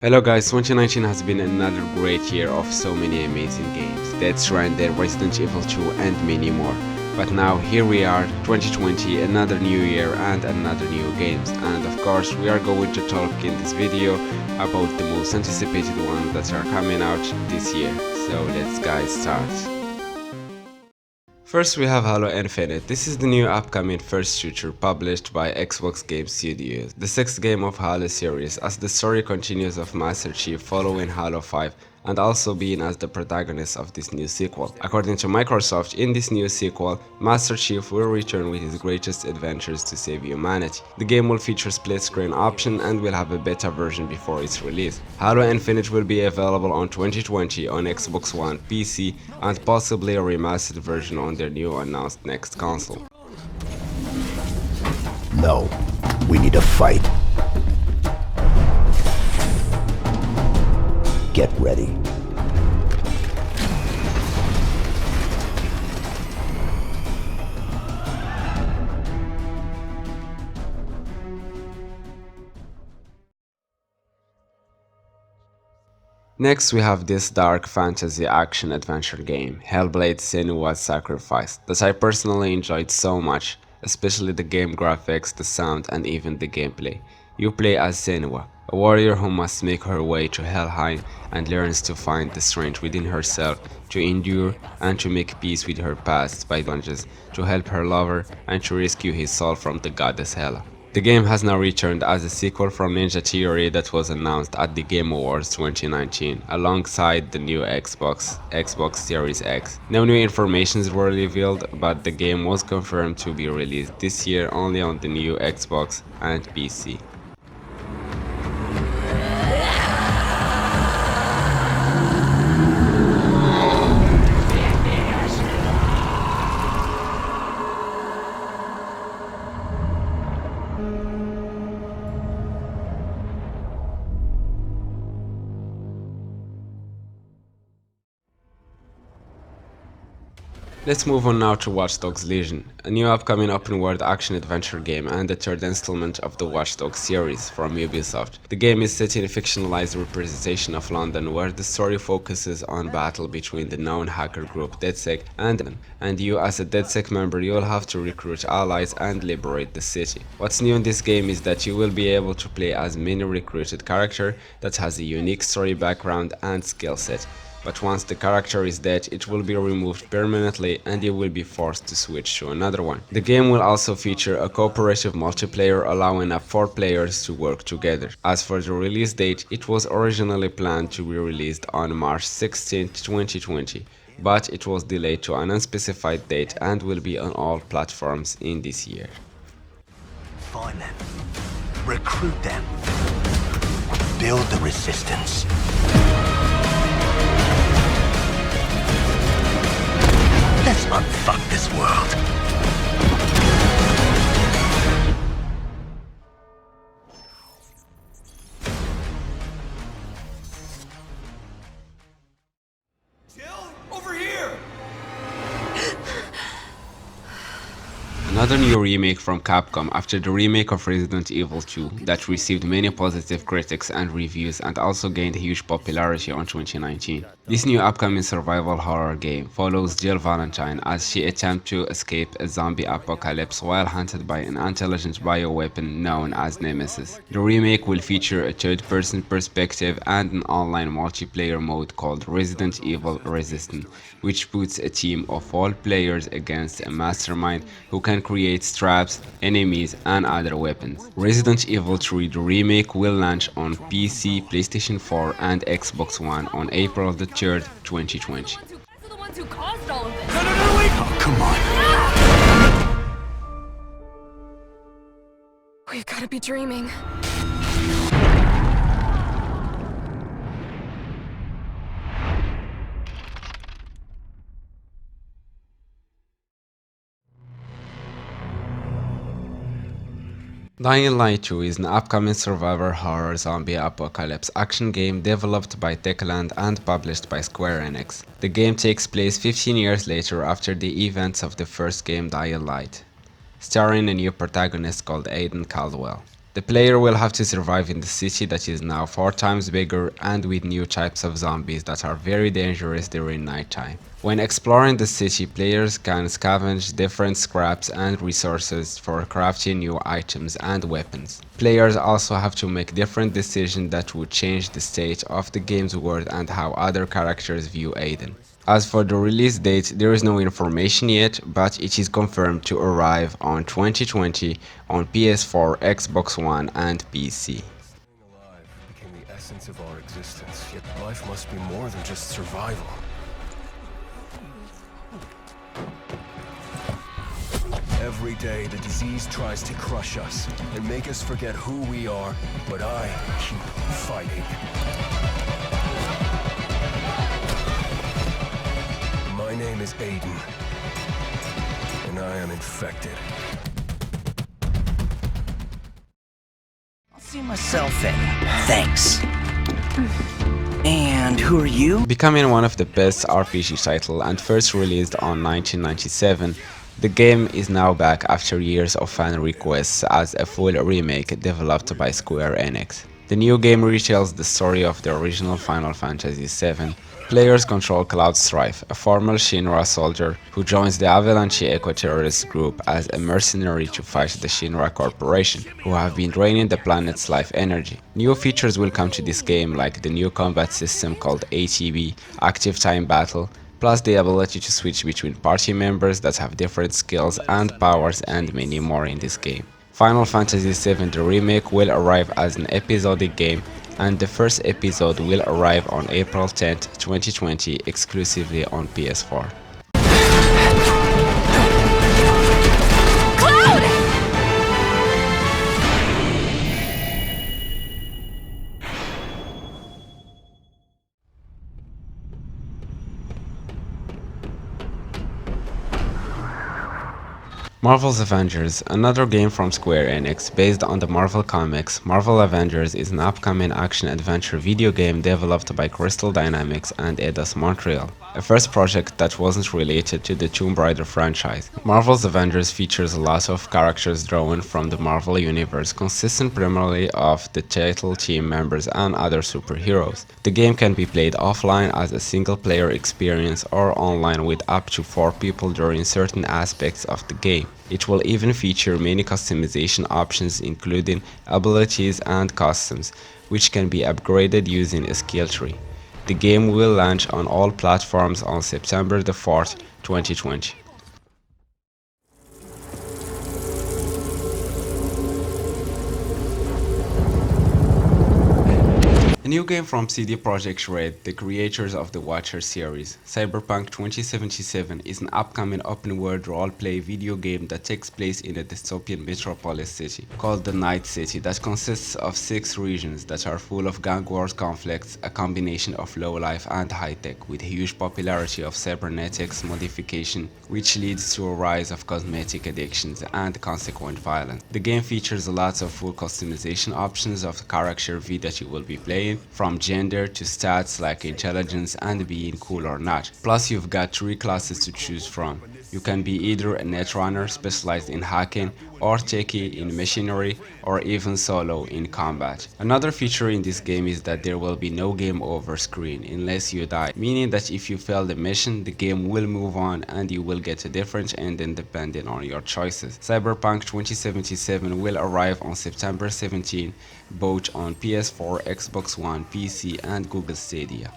Hello guys, 2019 has been another great year of so many amazing games. Death Stranding, Resident Evil 2 and many more. But now here we are, 2020, another new year and another new games. And of course we are going to talk in this video about the most anticipated ones that are coming out this year. So let's guys start. First we have Halo Infinite. This is the new upcoming first shooter published by Xbox Game Studios, the sixth game of Halo series, as the story continues of Master Chief following Halo 5 and also being as the protagonist of this new sequel. According to Microsoft, in this new sequel, Master Chief will return with his greatest adventures to save humanity. The game will feature split screen option and will have a beta version before its release. Halo Infinite will be available on 2020 on Xbox One, PC, and possibly a remastered version on their new announced next console. No, we need a fight. Get ready. Next we have this dark fantasy action adventure game, Hellblade: Senua's Sacrifice, that I personally enjoyed so much, especially the game graphics, the sound and even the gameplay. You play as Senua, a warrior who must make her way to Helheim and learns to find the strength within herself to endure and to make peace with her past by challenges, to help her lover and to rescue his soul from the goddess Hela. The game has now returned as a sequel from Ninja Theory that was announced at the Game Awards 2019 alongside the new Xbox Series X. No new informations were revealed, but the game was confirmed to be released this year only on the new Xbox and PC. Let's move on now to Watch Dogs Legion, a new upcoming open-world action-adventure game and the third installment of the Watch Dogs series from Ubisoft. The game is set in a fictionalized representation of London where the story focuses on battle between the known hacker group DedSec and you as a DedSec member you'll have to recruit allies and liberate the city. What's new in this game is that you will be able to play as many recruited character that has a unique story background and skill set. But once the character is dead, it will be removed permanently and you will be forced to switch to another one. The game will also feature a cooperative multiplayer allowing up 4 players to work together. As for the release date, it was originally planned to be released on March 16, 2020, but it was delayed to an unspecified date and will be on all platforms in this year. Find them. Recruit them. Build the resistance. Let's unfuck this world. Over here! Another new remake from Capcom after the remake of Resident Evil 2 that received many positive critics and reviews and also gained huge popularity on 2019. This new upcoming survival horror game follows Jill Valentine as she attempts to escape a zombie apocalypse while hunted by an intelligent bioweapon known as Nemesis. The remake will feature a third-person perspective and an online multiplayer mode called Resident Evil Resistance, which puts a team of 4 players against a mastermind who can create traps, enemies, and other weapons. Resident Evil 3 the remake will launch on PC, PlayStation 4, and Xbox One on April the 3rd, 2020. The ones who caused all of this. No, wait! Oh, come on. We've got to be dreaming. Dying Light 2 is an upcoming survivor horror zombie apocalypse action game developed by Techland and published by Square Enix. The game takes place 15 years later after the events of the first game Dying Light, starring a new protagonist called Aiden Caldwell. The player will have to survive in the city that is now 4 times bigger and with new types of zombies that are very dangerous during nighttime. When exploring the city, players can scavenge different scraps and resources for crafting new items and weapons. Players also have to make different decisions that would change the state of the game's world and how other characters view Aiden. As for the release date, there is no information yet, but it is confirmed to arrive on 2020 on PS4, Xbox One, and PC. Alive became the essence of our existence, yet life must be more than just survival. Every day the disease tries to crush us and make us forget who we are, but I keep fighting. My name is Aiden, and I am infected. I'll see myself in. Thanks. And who are you? Becoming one of the best RPG titles and first released on 1997, the game is now back after years of fan requests as a full remake developed by Square Enix. The new game retells the story of the original Final Fantasy VII. Players control Cloud Strife, a former Shinra soldier who joins the Avalanche eco-terrorist group as a mercenary to fight the Shinra Corporation, who have been draining the planet's life energy. New features will come to this game like the new combat system called ATB, Active Time Battle, plus the ability to switch between party members that have different skills and powers and many more in this game. Final Fantasy VII The Remake will arrive as an episodic game, and the first episode will arrive on April 10th, 2020 exclusively on PS4. Marvel's Avengers, another game from Square Enix based on the Marvel Comics. Marvel Avengers is an upcoming action-adventure video game developed by Crystal Dynamics and Eidos Montreal, a first project that wasn't related to the Tomb Raider franchise. Marvel's Avengers features a lot of characters drawn from the Marvel Universe, consisting primarily of the title team members and other superheroes. The game can be played offline as a single-player experience or online with up to 4 people during certain aspects of the game. It will even feature many customization options including abilities and customs, which can be upgraded using a skill tree. The game will launch on all platforms on September the 4th, 2020. A new game from CD Projekt Red, the creators of the Watcher series. Cyberpunk 2077 is an upcoming open-world role-play video game that takes place in a dystopian metropolis city called the Night City that consists of 6 regions that are full of gang war conflicts, a combination of low-life and high-tech, with huge popularity of cybernetics modification, which leads to a rise of cosmetic addictions and consequent violence. The game features a lot of full customization options of the character V that you will be playing, from gender to stats like intelligence and being cool or not. Plus you've got 3 classes to choose from. You can be either a netrunner specialized in hacking, or techie in machinery, or even solo in combat. Another feature in this game is that there will be no game over screen unless you die, meaning that if you fail the mission, the game will move on and you will get a different ending depending on your choices. Cyberpunk 2077 will arrive on September 17, both on PS4, Xbox One, PC and Google Stadia.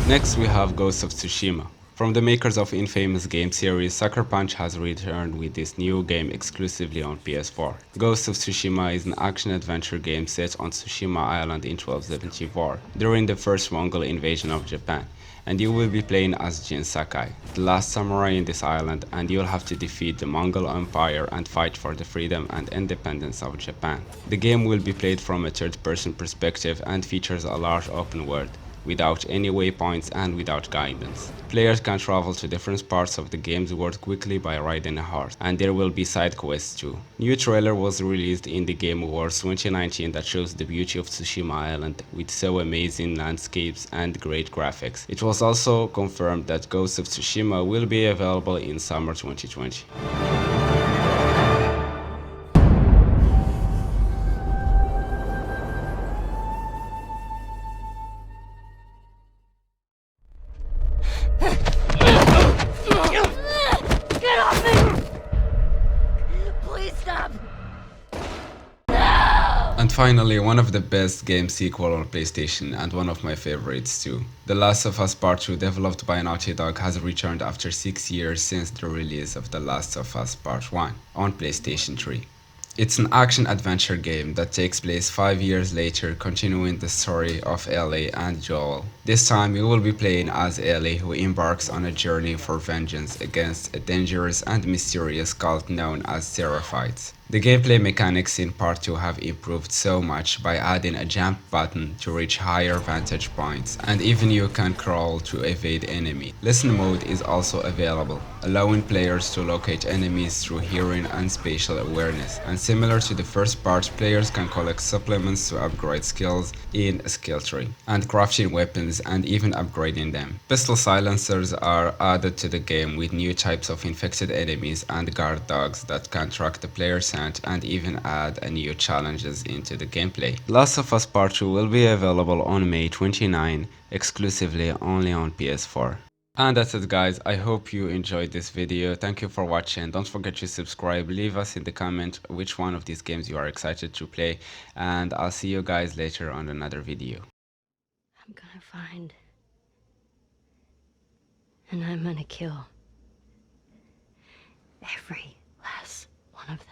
Next we have Ghost of Tsushima. From the makers of infamous game series, Sucker Punch has returned with this new game exclusively on PS4. Ghost of Tsushima is an action-adventure game set on Tsushima Island in 1274, during the first Mongol invasion of Japan, and you will be playing as Jin Sakai, the last samurai in this island, and you'll have to defeat the Mongol Empire and fight for the freedom and independence of Japan. The game will be played from a third-person perspective and features a large open world. without any waypoints and without guidance. Players can travel to different parts of the game's world quickly by riding a horse, and there will be side quests too. New trailer was released in the Game Awards 2019 that shows the beauty of Tsushima Island with so amazing landscapes and great graphics. It was also confirmed that Ghost of Tsushima will be available in summer 2020. Get off me! Please stop! And finally, one of the best game sequel on PlayStation and one of my favorites too. The Last of Us Part 2, developed by Naughty Dog, has returned after 6 years since the release of The Last of Us Part 1 on PlayStation 3. It's an action-adventure game that takes place 5 years later, continuing the story of Ellie and Joel. This time you will be playing as Ellie, who embarks on a journey for vengeance against a dangerous and mysterious cult known as Seraphites. The gameplay mechanics in Part 2 have improved so much by adding a jump button to reach higher vantage points, and even you can crawl to evade enemies. Listen mode is also available, allowing players to locate enemies through hearing and spatial awareness. And similar to the first part, players can collect supplements to upgrade skills in a skill tree, and crafting weapons and even upgrading them. Pistol silencers are added to the game with new types of infected enemies and guard dogs that can track the player's hand, and even add a new challenges into the gameplay. Last of Us Part 2 will be available on May 29, exclusively only on PS4. And that's it guys, I hope you enjoyed this video. Thank you for watching. Don't forget to subscribe, leave us in the comment which one of these games you are excited to play, and I'll see you guys later on another video. I'm gonna find, and I'm gonna kill every last one of them.